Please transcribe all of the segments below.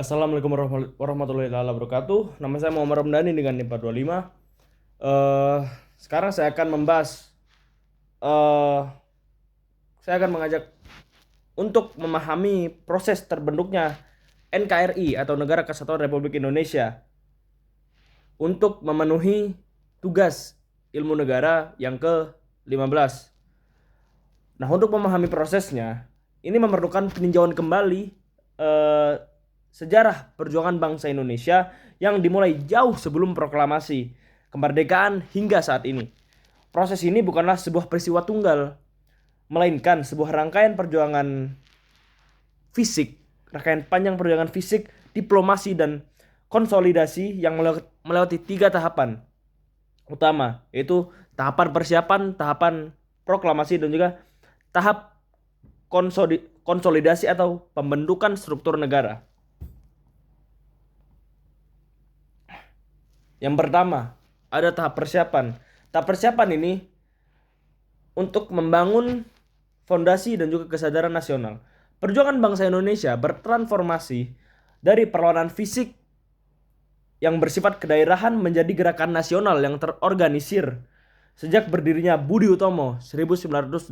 Assalamualaikum warahmatullahi wabarakatuh. Nama saya Muhammad Ramdhani dengan NIM 425. Eh, Sekarang saya akan membahas, eh, saya akan mengajak untuk memahami proses terbentuknya NKRI atau Negara Kesatuan Republik Indonesia untuk memenuhi tugas ilmu negara yang ke-15. Nah, untuk memahami prosesnya, ini memerlukan peninjauan kembali eh, sejarah perjuangan bangsa Indonesia yang dimulai jauh sebelum proklamasi kemerdekaan hingga saat ini. Proses ini bukanlah sebuah peristiwa tunggal, melainkan sebuah rangkaian perjuangan fisik, rangkaian panjang perjuangan fisik, diplomasi, dan konsolidasi yang melewati 3 tahapan utama, yaitu tahapan persiapan, tahapan proklamasi, dan juga tahap konsolidasi atau pembentukan struktur negara. Yang pertama, ada tahap persiapan. Tahap persiapan ini untuk membangun fondasi dan juga kesadaran nasional. Perjuangan bangsa Indonesia bertransformasi dari perlawanan fisik yang bersifat kedaerahan menjadi gerakan nasional yang terorganisir sejak berdirinya Budi Utomo 1908.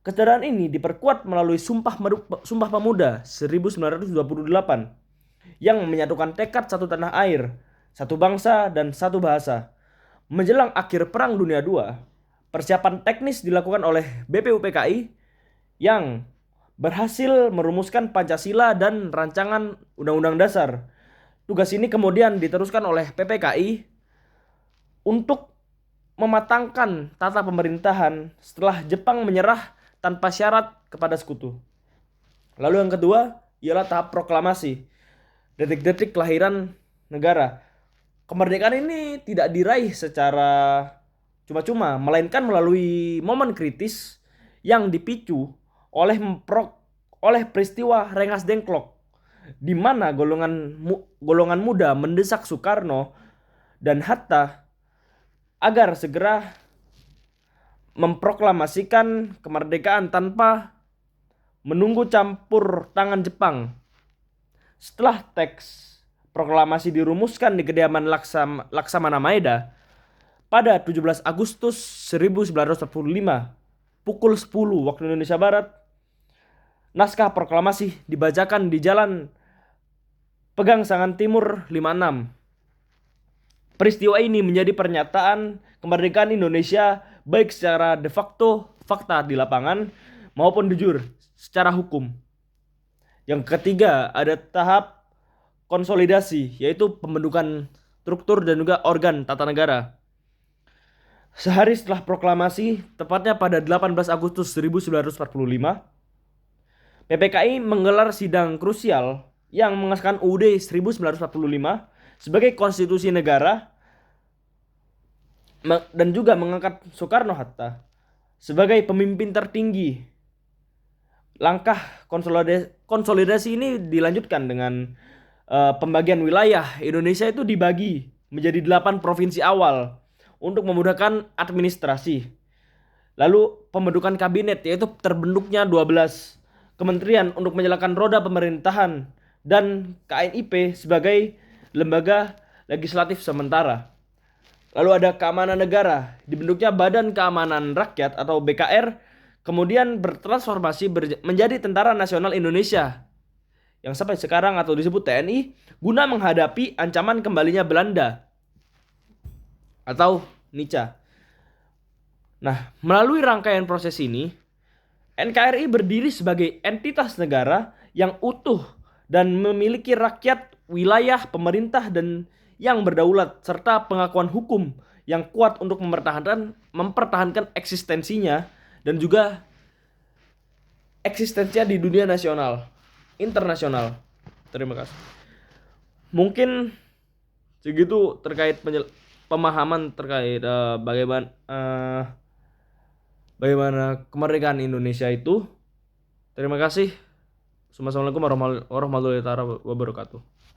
Kesadaran ini diperkuat melalui Sumpah Pemuda 1928 yang menyatukan tekad satu tanah air, satu bangsa, dan satu bahasa. Menjelang akhir Perang Dunia II, persiapan teknis dilakukan oleh BPUPKI yang berhasil merumuskan Pancasila dan rancangan Undang-Undang Dasar. Tugas ini kemudian diteruskan oleh PPKI untuk mematangkan tata pemerintahan setelah Jepang menyerah tanpa syarat kepada sekutu. Lalu yang kedua ialah tahap proklamasi, detik-detik kelahiran negara. Kemerdekaan ini tidak diraih secara cuma-cuma, melainkan melalui momen kritis yang dipicu oleh peristiwa Rengas Dengklok, di mana golongan muda mendesak Soekarno dan Hatta agar segera memproklamasikan kemerdekaan tanpa menunggu campur tangan Jepang. Setelah teks proklamasi dirumuskan di kediaman Laksamana Maeda pada 17 Agustus 1945 pukul 10 waktu Indonesia Barat, naskah proklamasi dibacakan di Jalan Pegangsaan Timur 56. Peristiwa ini menjadi pernyataan kemerdekaan Indonesia baik secara de facto, fakta di lapangan, maupun de jure secara hukum. Yang ketiga ada tahap konsolidasi, yaitu pembentukan struktur dan juga organ tata negara. Sehari setelah proklamasi, tepatnya pada 18 Agustus 1945, PPKI menggelar sidang krusial yang mengesahkan UUD 1945 sebagai konstitusi negara dan juga mengangkat Soekarno-Hatta sebagai pemimpin tertinggi. Langkah konsolidasi ini dilanjutkan dengan pembagian wilayah. Indonesia itu dibagi menjadi 8 provinsi awal untuk memudahkan administrasi. Lalu pembentukan kabinet, yaitu terbentuknya 12 kementerian untuk menyalakan roda pemerintahan, dan KNIP sebagai lembaga legislatif sementara. Lalu ada keamanan negara, dibentuknya Badan Keamanan Rakyat atau BKR, kemudian bertransformasi menjadi Tentara Nasional Indonesia yang sampai sekarang atau disebut TNI, guna menghadapi ancaman kembalinya Belanda atau Nica. Nah, melalui rangkaian proses ini, NKRI berdiri sebagai entitas negara yang utuh dan memiliki rakyat, wilayah, pemerintah, dan yang berdaulat, serta pengakuan hukum yang kuat untuk mempertahankan eksistensinya dan juga eksistensinya di dunia nasional, internasional. Terima kasih. Mungkin segitu terkait pemahaman terkait bagaimana kemerdekaan Indonesia itu. Terima kasih. Assalamualaikum warahmatullahi wabarakatuh.